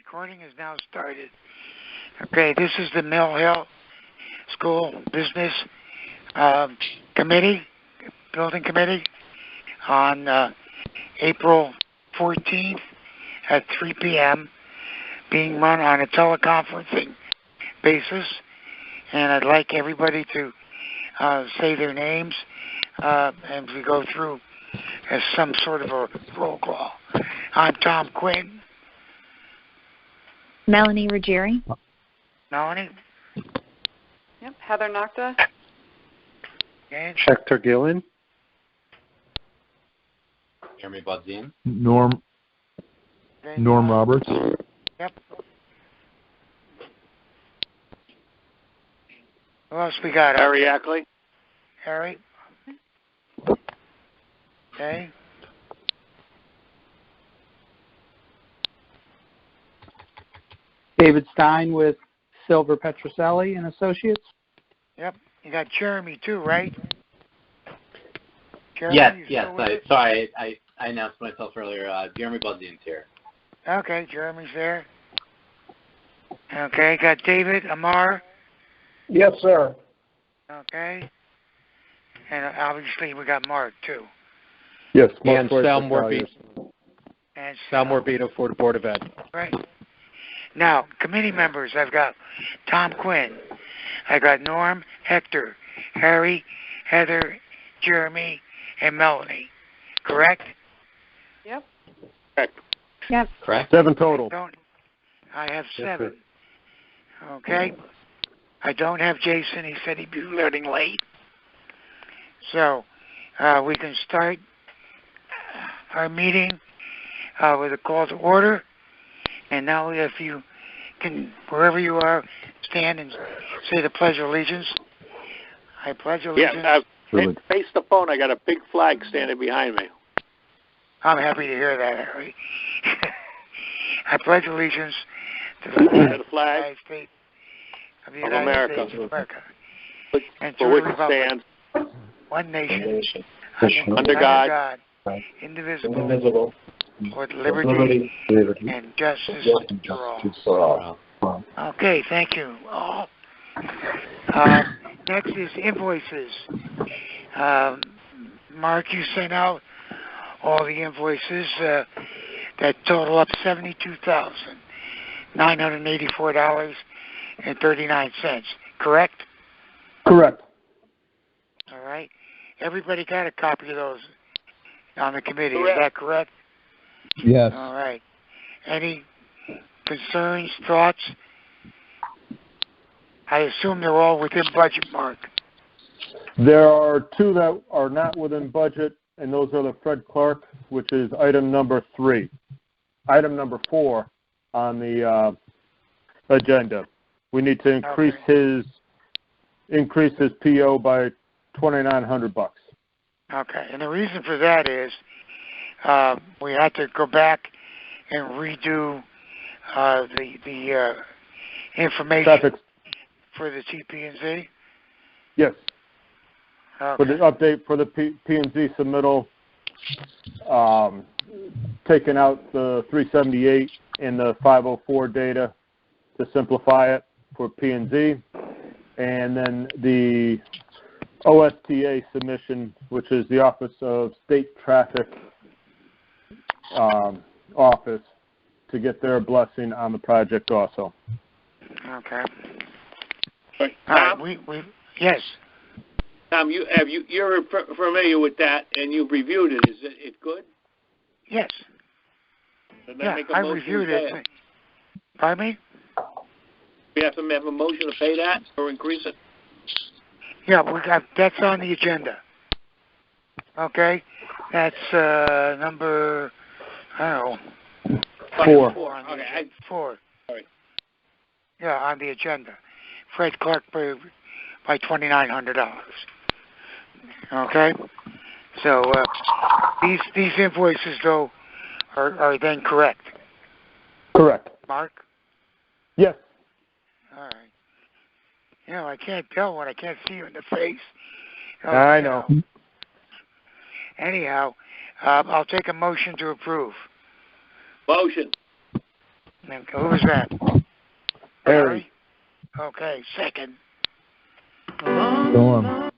Recording is now started. Okay, this is the Mill Hill School Business Committee, Building Committee, on April 14th at 3 p.m., being run on a teleconferencing basis. And I'd like everybody to say their names and we go through as some sort of a roll call. I'm Tom Quinn. Melanie Ruggieri. Melanie? Yep, Heather Nocta. Okay. Hector Gillen. Jeremy Budzin. Norm Roberts. Yep. Who else we got? Harry Ackley. Harry? Okay. David Stein with Silver Petroselli and Associates. Yep. You got Jeremy too, right? Jeremy, Yes. I announced myself earlier. Jeremy Budzin's here. Okay, Jeremy's there. Okay, got David Amar. Yes, sir. Okay. And obviously we got Mark too. Yes, And Sal Morby. And Sal Morbito for the Board of Ed. Right. Now, committee members, I've got Tom Quinn. I've got Norm, Hector, Harry, Heather, Jeremy, and Melanie. Correct? Yep. Yep. Correct? 7 total. I have 7. Okay. I don't have Jason. He said he'd be running late. So we can start our meeting with a call to order. And now if you can, wherever you are, stand and say the Pledge of Allegiance. I pledge allegiance. Yeah, face the phone. I got a big flag standing behind me. I'm happy to hear that, Harry. I pledge allegiance to the flag United States of the of United America. States of America. And to For the which it republic, stands, one nation, under God, indivisible, with liberty and justice for all. Okay, thank you all. Next is invoices. Mark, you sent out all the invoices that total up $72,984.39. Correct? Correct. All right. Everybody got a copy of those on the committee. Correct. Is that correct? Yes. All right. Any concerns, thoughts? I assume they're all within budget, Mark. There are 2 that are not within budget, and those are the Fred Clark, which is item number 3. Item number 4 on the agenda. We need to increase his PO by $2,900. Okay, and the reason for that is we had to go back and redo the information Traffic. for the TP&Z. Yes. Okay. For the update for the P&Z submittal, taking out the 378 and the 504 data to simplify it for P&Z, and then the OSTA submission, which is the Office of State Traffic Office, to get their blessing on the project also. Okay. Tom, yes. Tom, you're familiar with that and you've reviewed it. Is it good? Yes. Then Yeah, make a I motion reviewed to pay it. Pardon me? We have to have a motion to pay that or increase it. Yeah, that's on the agenda. Okay, that's number, I don't know. 4. 4 on the Okay, agenda. 4. Sorry. Yeah, on the agenda. Fred Clark by $2,900. Okay, so these invoices though are then correct. Correct. Mark. Yes. All right. You know, I can't tell when I can't see you in the face. I know. Anyhow, I'll take a motion to approve. Motion. Who was that? Harry. Okay, second. Storm.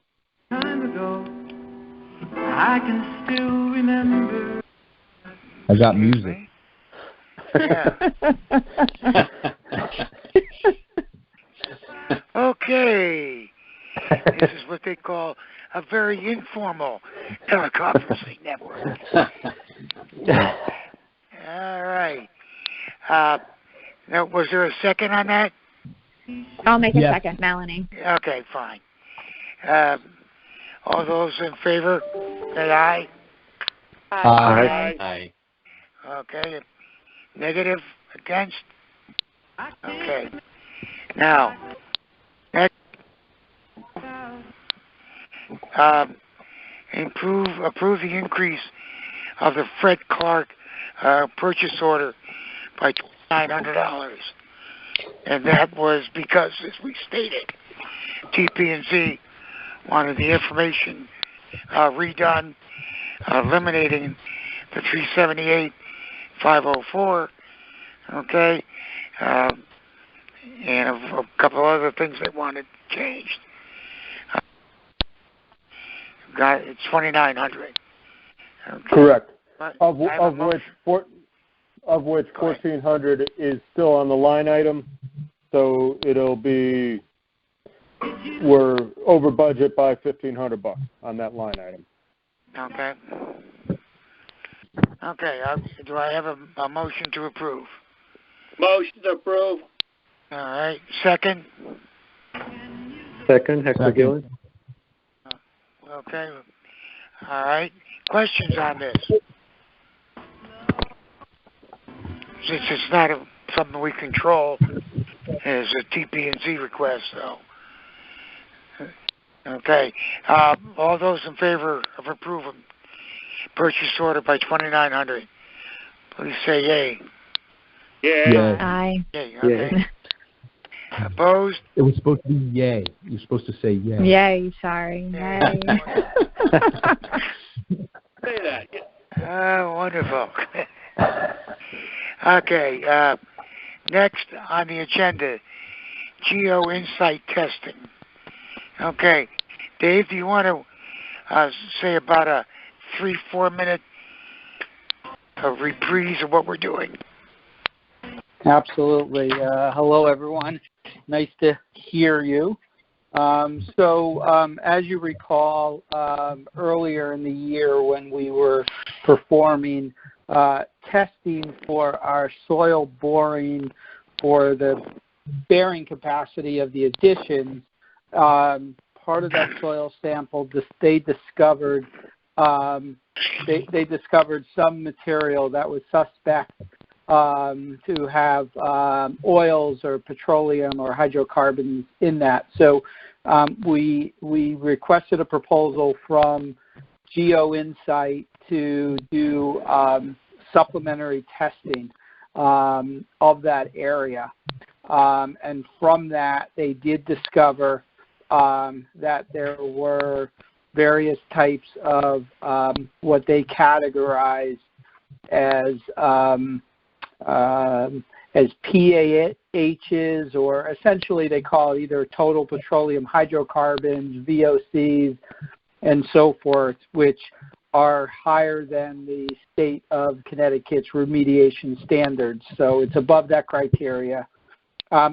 I can still remember. I got music. Yeah. Okay. This is what they call a very informal teleconferencing network. All right. Now, was there a second on that? I'll make a Yes. second, Melanie. Okay, fine. All those in favor, say aye. Aye. Aye. Okay. Negative, against? Okay. Now, next, approve the increase of the Fred Clark purchase order by $900. And that was because, as we stated, TP&Z wanted the information redone, eliminating the 378-504, okay, and a couple other things they wanted changed. It's 2,900. Okay. Correct. But Of I have a which motion. Go ahead. 1,400 is still on the line item, so it'll be, we're over budget by $1,500 on that line item. Okay. Okay. Do I have a motion to approve? Motion approved. All right. Second. Second, Hector Second. Gillen. Okay. All right. Questions on this? Since it's not something we control, it's a TP&Z request, so. Okay. All those in favor of approving purchase order by 2,900, please say yay. Yeah. Yay. Aye. Yay. Okay. Yay. Opposed? It was supposed to be yay. You're supposed to say yay. Yay, sorry. Yay. Say that. Wonderful. Okay. Next on the agenda, Geo Insight testing. Okay. Dave, do you want to say about a 3-4 minute reprise of what we're doing? Absolutely. Hello, everyone. Nice to hear you. As you recall, earlier in the year when we were performing testing for our soil boring for the bearing capacity of the additions, part of that soil sample, they discovered they discovered some material that was suspect to have oils or petroleum or hydrocarbons in that. So we requested a proposal from Geo Insight to do supplementary testing of that area. And from that, they did discover that there were various types of what they categorize as PAHs, or essentially they call it either total petroleum hydrocarbons, VOCs, and so forth, which are higher than the state of Connecticut's remediation standards. So it's above that criteria.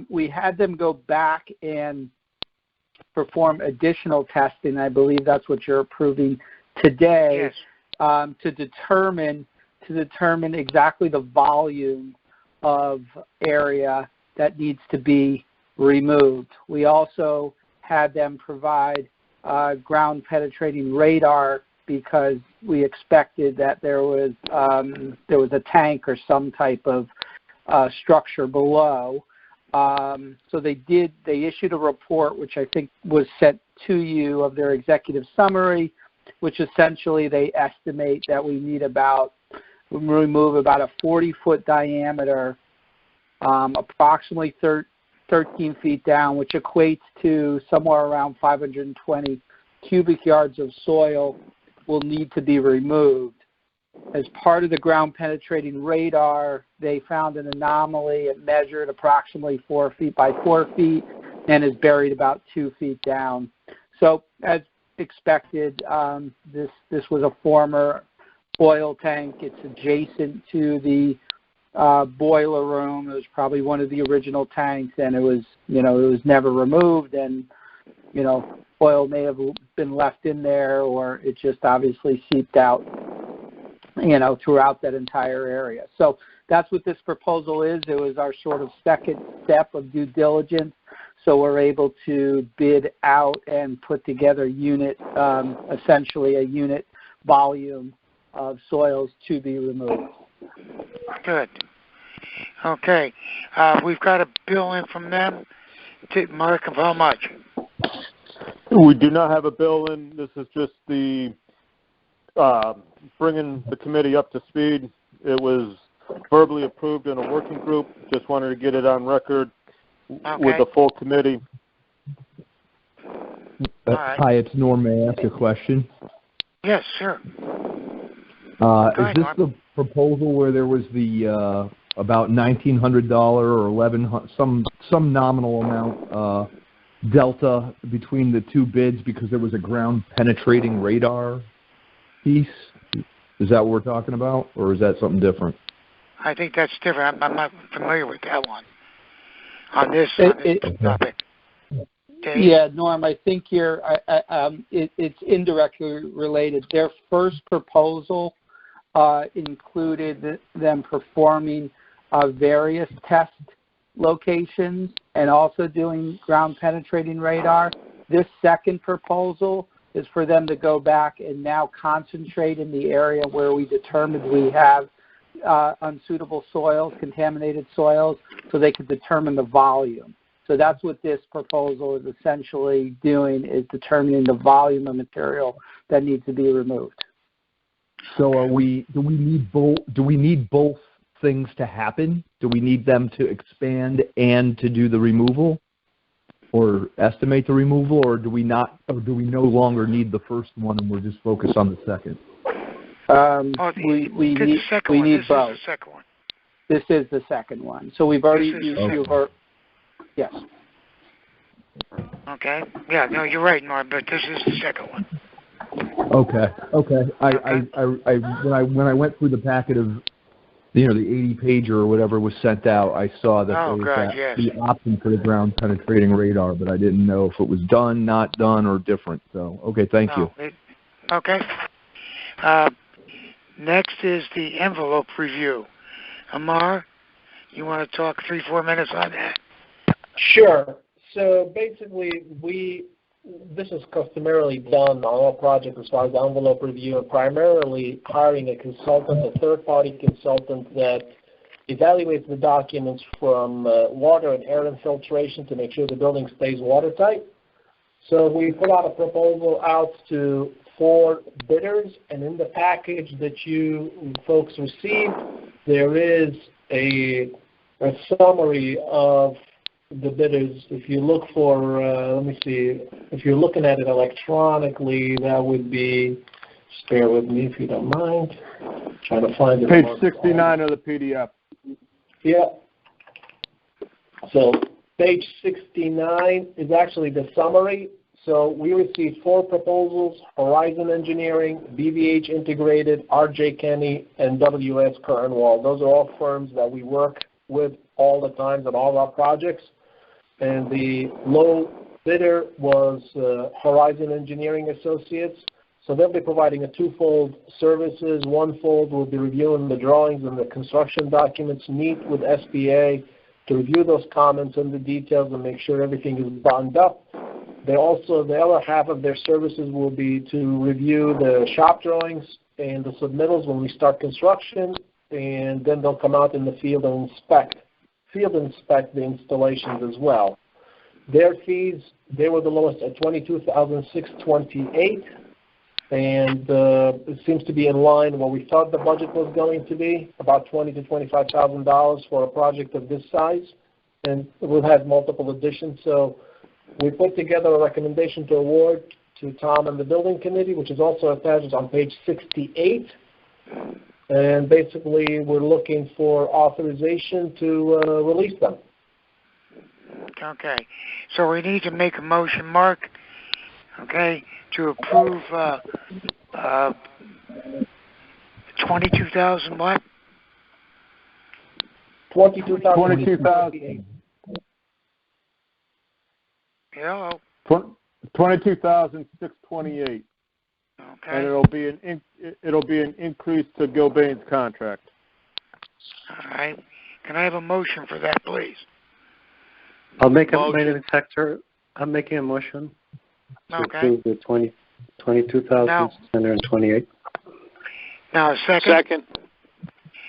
We had them go back and perform additional testing. I believe that's what you're approving today. Yes. To determine exactly the volume of area that needs to be removed. We also had them provide ground penetrating radar because we expected that there was a tank or some type of structure below. So they issued a report, which I think was sent to you, of their executive summary, which essentially they estimate that we need remove about a 40-foot diameter, approximately 13 feet down, which equates to somewhere around 520 cubic yards of soil will need to be removed. as part of the ground penetrating radar, they found an anomaly. It measured approximately 4 feet by 4 feet and is buried about 2 feet down. So as expected, this was a former oil tank. It's adjacent to the boiler room. It was probably one of the original tanks, and it was never removed, and oil may have been left in there, or it just obviously seeped out throughout that entire area. So that's what this proposal is. It was our sort of second step of due diligence. So we're able to bid out and put together essentially a unit volume of soils to be removed. Good. Okay. We've got a bill in from them. Mark, of how much? We do not have a bill in. This is just the bringing the committee up to speed. It was verbally approved in a working group. Just wanted to get it on record with the full committee. Right. Hi, it's Norm. May I ask a question? Yes, sure. Is this the proposal where there was the about $1,900 or $1,100, some nominal amount delta between the two bids because there was a ground penetrating radar piece? Is that what we're talking about, or is that something different? I think that's different. I'm not familiar with that one. On this topic. Dave? Yeah, Norm, I think it's indirectly related. Their first proposal included them performing various test locations and also doing ground penetrating radar. This second proposal is for them to go back and now concentrate in the area where we determined we have unsuitable soils, contaminated soils, so they could determine the volume. So that's what this proposal is essentially doing, is determining the volume of material that needs to be removed. So do we need both things to happen? Do we need them to expand and to do the removal, or estimate the removal, or do we not? Or do we no longer need the first one and we're just focused on the second? We need both. This is the second one. This is the second one. So we've already yes. Okay. Yeah. No, you're right, Norm. But this is the second one. Okay. When I went through the packet of, the 80-pager or whatever was sent out, I saw that there was the option for the ground penetrating radar, but I didn't know if it was done, not done, or different. So, okay, thank you. Okay. Next is the envelope review. Amar, you want to talk 3-4 minutes on that? Sure. So basically, this is customarily done on all projects as far as the envelope review, and primarily hiring a consultant, a third-party consultant that evaluates the documents from water and air infiltration to make sure the building stays watertight. So we put out a proposal out to 4 bidders, and in the package that you folks received, there is a summary of the bidders. If you look for, let me see, if you're looking at it electronically, that would be, just bear with me if you don't mind. I'm trying to find it. Page 69 of the PDF. Yeah. So page 69 is actually the summary. So we received 4 proposals: Horizon Engineering, BVH Integrated, RJ Kenny, and WS Curtain Wall. Those are all firms that we work with all the time on all our projects. And the low bidder was Horizon Engineering Associates. So they'll be providing a twofold services. One-fold will be reviewing the drawings and the construction documents, meet with SBA to review those comments and the details and make sure everything is buttoned up. They also, the other half of their services will be to review the shop drawings and the submittals when we start construction, and then they'll come out in the field and inspect the installations as well. Their fees, they were the lowest at $22,628, and it seems to be in line with what we thought the budget was going to be, about $20,000 to $25,000 for a project of this size, and we'll have multiple additions. So we put together a recommendation to award to Tom and the building committee, which is also attached on page 68. and basically we're looking for authorization to release them. Okay. So we need to make a motion, Mark, okay, to approve 22,000 what? 22,000. Hello. 22,628, Okay. and it'll be an increase to Gilbane's contract. All right. Can I have a motion for that, please? I'll make my name is Hector. I'm making a motion to approve the 22,628. Now, a second. Second.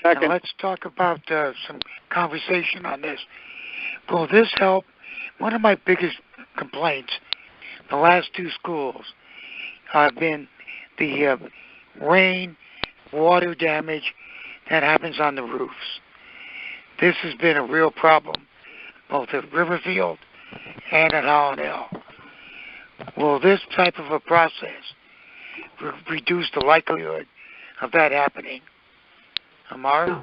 Now let's talk about some conversation on this. Will this help? One of my biggest complaints the last two schools have been the rain, water damage that happens on the roofs. This has been a real problem, both at Riverfield and at Holland Hill. Will this type of a process reduce the likelihood of that happening? Amar?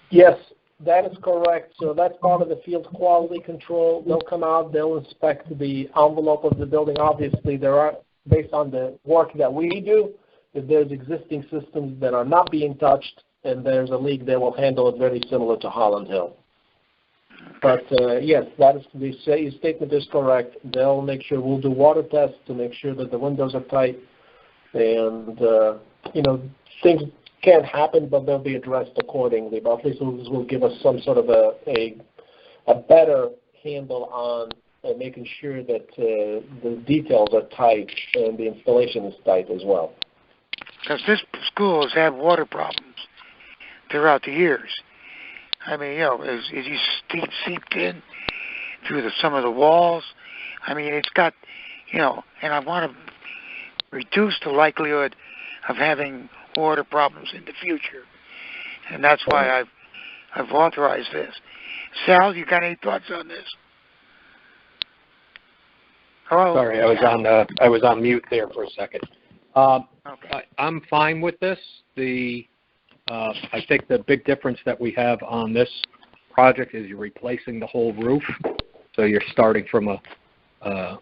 Yes, that is correct. So that's part of the field quality control. They'll come out, they'll inspect the envelope of the building. Obviously, there are, based on the work that we do, if there's existing systems that are not being touched and there's a leak, they will handle it very similar to Holland Hill. But yes, that is the statement is correct. They'll make sure we'll do water tests to make sure that the windows are tight, and things can happen, but they'll be addressed accordingly. But at least this will give us some sort of a better handle on making sure that the details are tight and the installation is tight as well. Because this school has had water problems throughout the years. I mean, as you seeped in through some of the walls. I mean, it's got, and I want to reduce the likelihood of having water problems in the future, and that's why I've authorized this. Sal, you got any thoughts on this? Hello. Sorry, I was on mute there for a second. Okay. I'm fine with this. I think the big difference that we have on this project is you're replacing the whole roof, so you're starting from a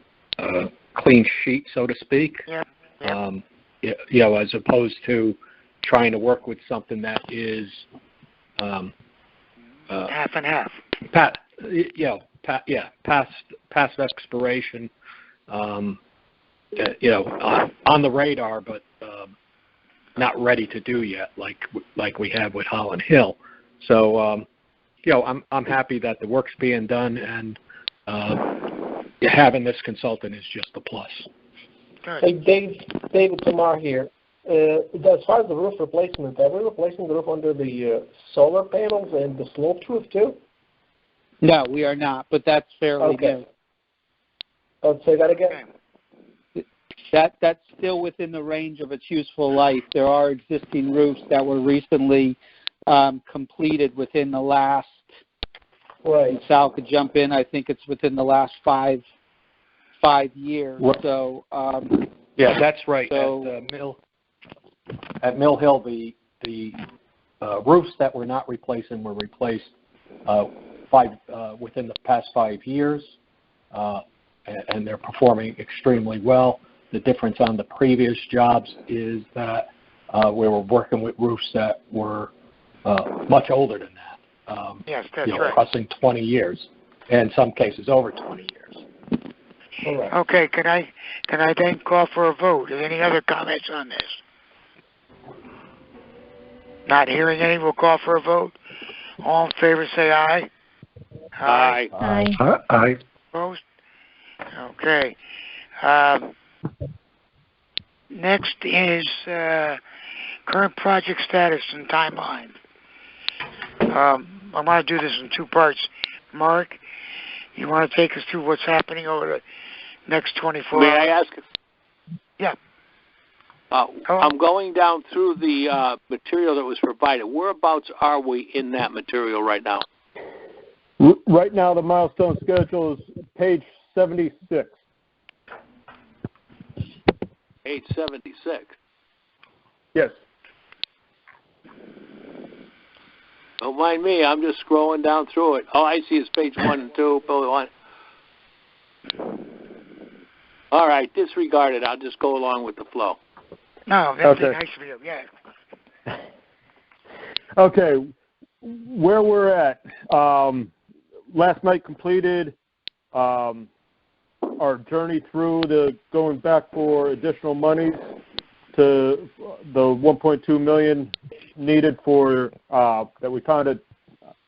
clean sheet, so to speak. Yeah. As opposed to trying to work with something that is half and half. Past expiration. On the radar, but not ready to do yet, like we have with Holland Hill. So, I'm happy that the work's being done, and having this consultant is just a plus. Hey, David Tamar here. As far as the roof replacement, are we replacing the roof under the solar panels and the sloped roof too? No, we are not, but that's fairly new. Oh, say that again? That's still within the range of its useful life. There are existing roofs that were recently completed within the last, right. Sal could jump in, I think it's within the last five years. So yeah, that's right. So, at Mill Hill, the roofs that we're not replacing were replaced within the past 5 years, and they're performing extremely well. The difference on the previous jobs is that we were working with roofs that were much older than that. Yes, that's right. Crossing 20 years, and in some cases over 20 years. All right. Okay, can I then call for a vote? Any other comments on this? Not hearing any, we'll call for a vote. All in favor, say aye. Aye. Aye. Aye. Opposed? Okay. Next is current project status and timeline. I want to do this in two parts. Mark, you want to take us through what's happening over the next 24 hours? May I ask? Yeah. I'm going down through the material that was provided. Whereabouts are we in that material right now? Right now, the milestone schedule is page 76. Page 76. Yes. Don't mind me. I'm just scrolling down through it. All I see is page 1 and 2. Bullet 1. All right, disregard it. I'll just go along with the flow. No, that'd be nice of you. Yeah. Okay, where we're at. Last night completed our journey through the going back for additional monies to the $1.2 million needed for that we found at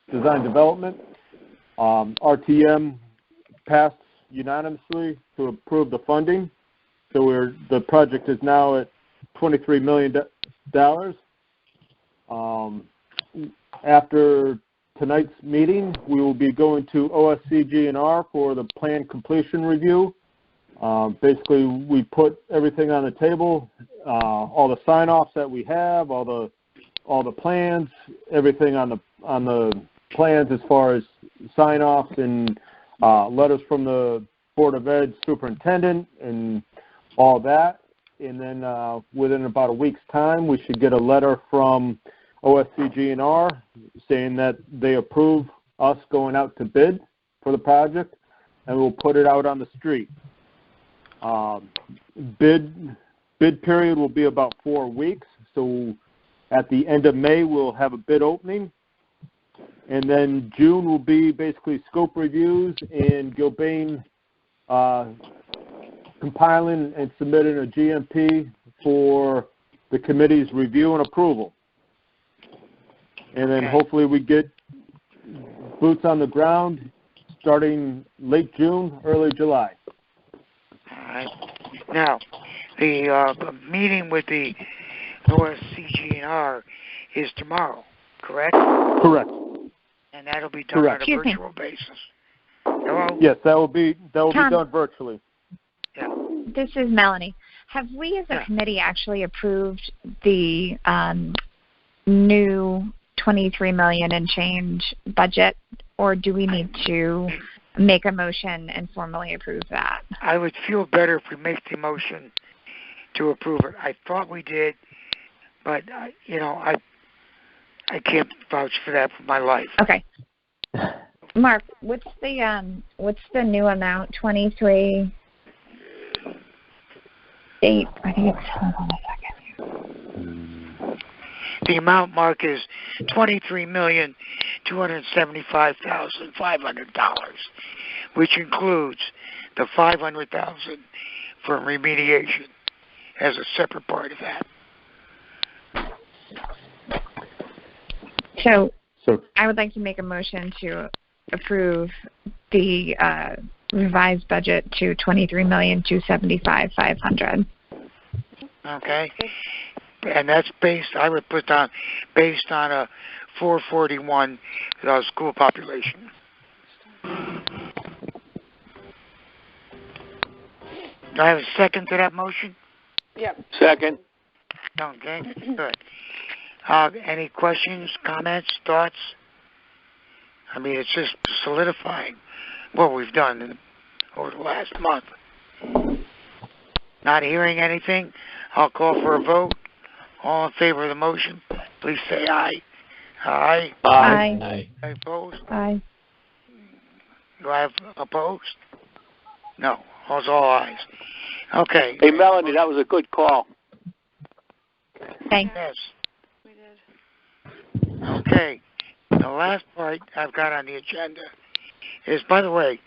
design development. RTM passed unanimously to approve the funding, so the project is now at $23 million. After tonight's meeting, we will be going to OSCG&R for the plan completion review. Basically, we put everything on the table, all the sign-offs that we have, all the plans, everything on the plans as far as sign-offs and letters from the Board of Ed superintendent and all that. And then within about a week's time, we should get a letter from OSCG&R saying that they approve us going out to bid for the project, and we'll put it out on the street. Bid period will be about 4 weeks, so at the end of May we'll have a bid opening, and then June will be basically scope reviews and Gilbane compiling and submitting a GMP for the committee's review and approval. And then hopefully we get boots on the ground starting late June, early July. All right. Now, the meeting with the OSCG&R is tomorrow, correct? Correct. And that'll be done on a virtual basis. Hello? Yes, that will be done virtually. Yeah. This is Melanie. Have we as a committee actually approved the new $23 million and change budget, or do we need to make a motion and formally approve that? I would feel better if we make the motion to approve it. I thought we did, but I can't vouch for that for my life. Okay. Mark, what's the new amount? 23. I think it's. Hold on a second. The amount, Mark, is $23,275,500, which includes the $500,000 for remediation as a separate part of that. So I would like to make a motion to approve the revised budget to $23,275,500. Okay. And that's I would put down, based on a 441 school population. Do I have a second to that motion? Yep. Second. Okay, good. Any questions, comments, thoughts? I mean, it's just solidifying what we've done over the last month. Not hearing anything, I'll call for a vote. All in favor of the motion, please say aye. Aye. Aye. Aye. Opposed? Aye. Do I have opposed? No. All's all ayes. Okay. Hey, Melanie, that was a good call. Thanks. Yes. We did. Okay. The last part I've got on the agenda is, by the way,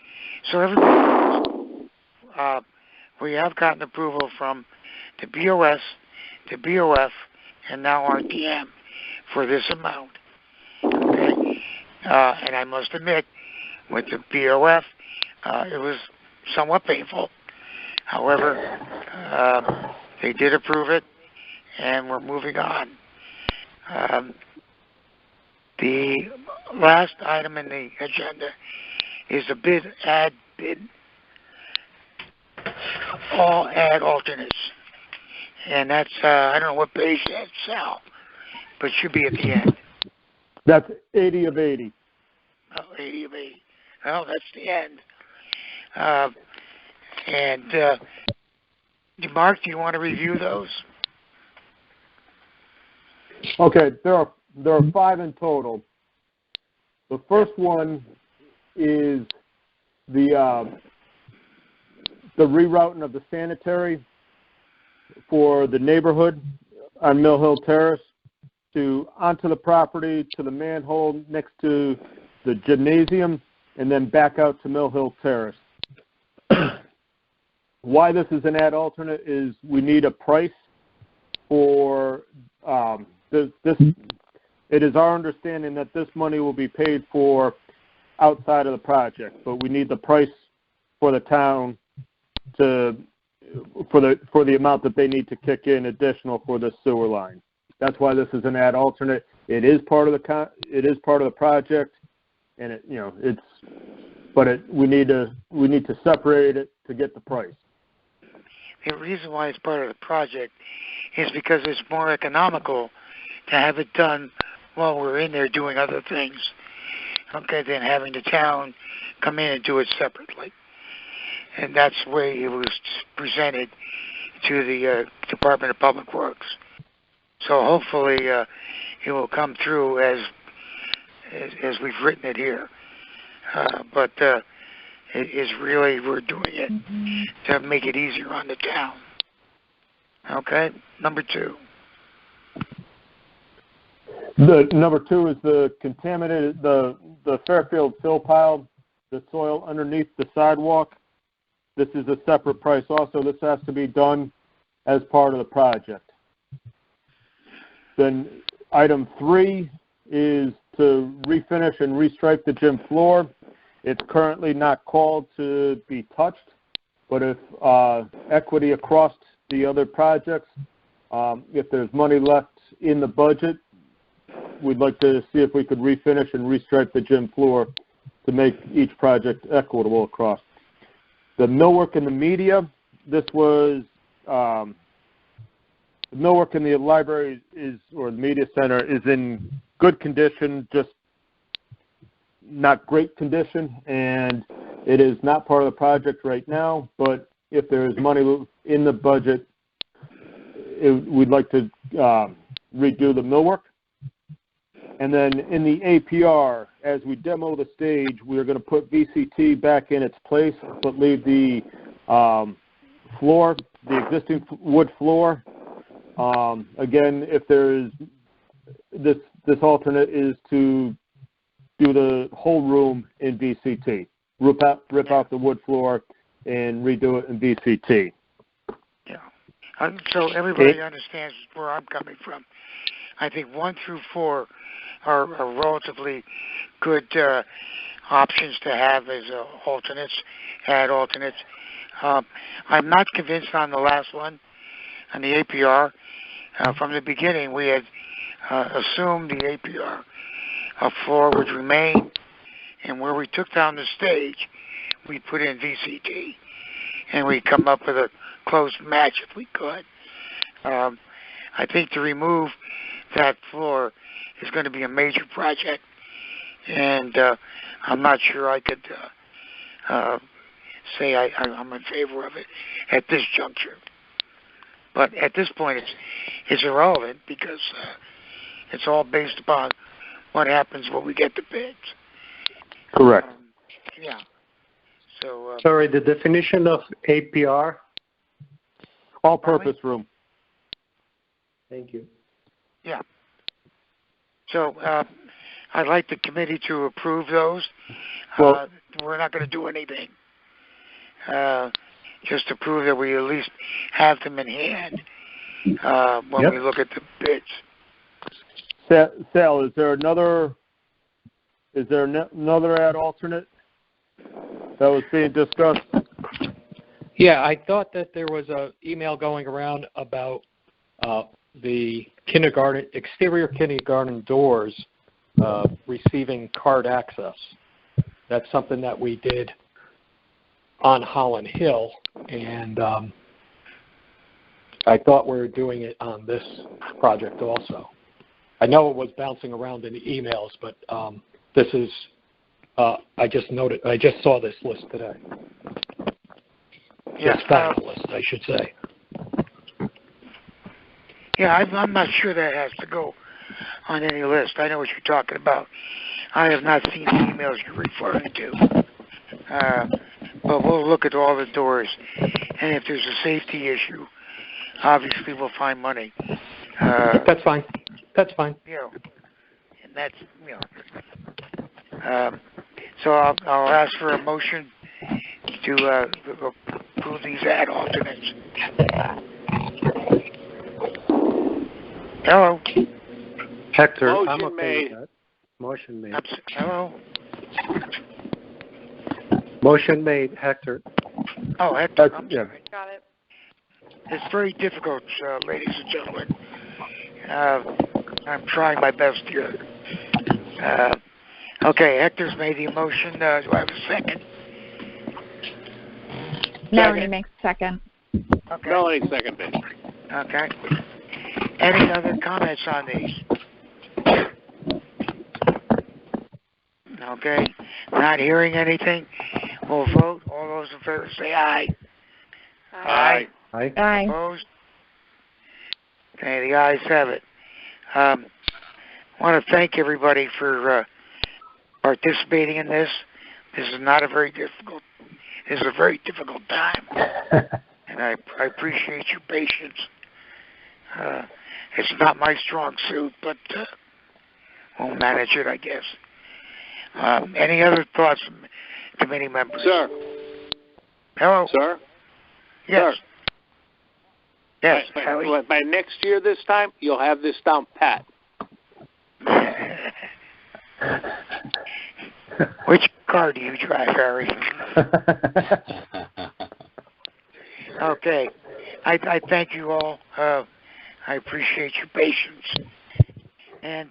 so everybody knows, we have gotten approval from the BOS, the BOF, and now RTM for this amount. Okay? And I must admit, with the BOF, it was somewhat painful. However, they did approve it, and we're moving on. The last item in the agenda is a bid, all ag alternates. And that's, I don't know what page that's, Sal, but should be at the end. That's 80 of 80. Oh, 80 of 80. Oh, that's the end. Mark, do you want to review those? Okay, there are 5 in total. The first one is the rerouting of the sanitary for the neighborhood on Mill Hill Terrace onto the property, to the manhole next to the gymnasium, and then back out to Mill Hill Terrace. Why this is an ad alternate is we need a price for this. It is our understanding that this money will be paid for outside of the project, but we need the price for the town for the amount that they need to kick in additional for the sewer line. That's why this is an ad alternate. It is part of the project, and we need to separate it to get the price. The reason why it's part of the project is because it's more economical to have it done while we're in there doing other things, okay, than having the town come in and do it separately. And that's the way it was presented to the Department of Public Works. So hopefully it will come through as we've written it here. But it is really, we're doing it to make it easier on the town. Okay, number 2. The number 2 is the contaminated, the Fairfield fill pile, the soil underneath the sidewalk. This is a separate price also. This has to be done as part of the project. Then item 3 is to refinish and restripe the gym floor. It's currently not called to be touched, but if equity across the other projects, if there's money left in the budget, we'd like to see if we could refinish and restripe the gym floor to make each project equitable across. The millwork in the media, this was the millwork in the library or the media center is in good condition, just not great condition, and it is not part of the project right now, but if there is money in the budget, we'd like to redo the millwork. And then in the APR, as we demo the stage, we're going to put VCT back in its place, but leave the floor, the existing wood floor. Again, if there is this alternate is to do the whole room in VCT, rip out the wood floor and redo it in VCT. Yeah. So everybody understands where I'm coming from. I think 1 through 4 are relatively good options to have as alternates, add alternates. I'm not convinced on the last one, on the APR. From the beginning, we had assumed the APR floor would remain, and where we took down the stage, we put in VCT, and we come up with a close match if we could. I think to remove that floor is going to be a major project, and I'm not sure I could say I'm in favor of it at this juncture. But at this point, it's irrelevant because it's all based upon what happens when we get the bids. Correct. Yeah. So. Sorry, the definition of APR? All-purpose room. Thank you. Yeah. So I'd like the committee to approve those. Well, we're not going to do anything. Just to prove that we at least have them in hand when we look at the bids. Sal, is there another ad alternate that was being discussed? Yeah, I thought that there was an email going around about the exterior kindergarten doors receiving card access. That's something that we did on Holland Hill, and I thought we were doing it on this project also. I know it was bouncing around in the emails, but this is I just saw this list today. Yes, list, I should say. Yeah, I'm not sure that has to go on any list. I know what you're talking about. I have not seen the emails you're referring to. But we'll look at all the doors, and if there's a safety issue, obviously we'll find money. That's fine. That's fine. You know, and that's, you know. So I'll ask for a motion to approve these ad alternates. Hello. Hector, Motion I'm okay made. with that. Motion made. Hello. Motion made, Hector. Oh, Hector. Yeah. Got it. It's very difficult, ladies and gentlemen. I'm trying my best here. Okay, Hector's made the motion. Do I have a second? Melanie makes second. Okay. Melanie seconded. Okay. Any other comments on these? Okay. Not hearing anything. We'll vote. All those in favor say aye. Aye. Aye. Aye. Opposed? Okay, the ayes have it. I want to thank everybody for participating in this. This is a very difficult time, and I appreciate your patience. It's not my strong suit, but we'll manage it, I guess. Any other thoughts from committee members? Sir. Hello? Sir? Yes. Sir. Yes, by next year this time, you'll have this down pat. Which car do you drive, Harry? Okay. I thank you all. I appreciate your patience. And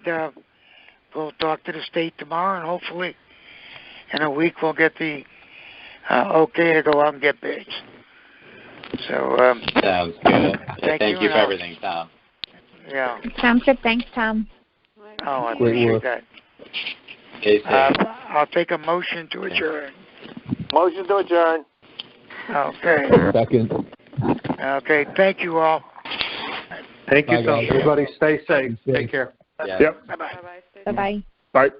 we'll talk to the state tomorrow, and hopefully in a week we'll get the okay to go out and get bids. So sounds good. Thank you for everything, Tom. Yeah. Sounds good. Thanks, Tom. Oh, I appreciate that. Stay safe. I'll take a motion to adjourn. Motion to adjourn. Okay. Second. Okay. Thank you all. Thank you, Bye, Tom. guys. Everybody stay safe. Take care. Yeah. Yep. Bye-bye. Bye-bye. Stay safe. Bye-bye. Bye.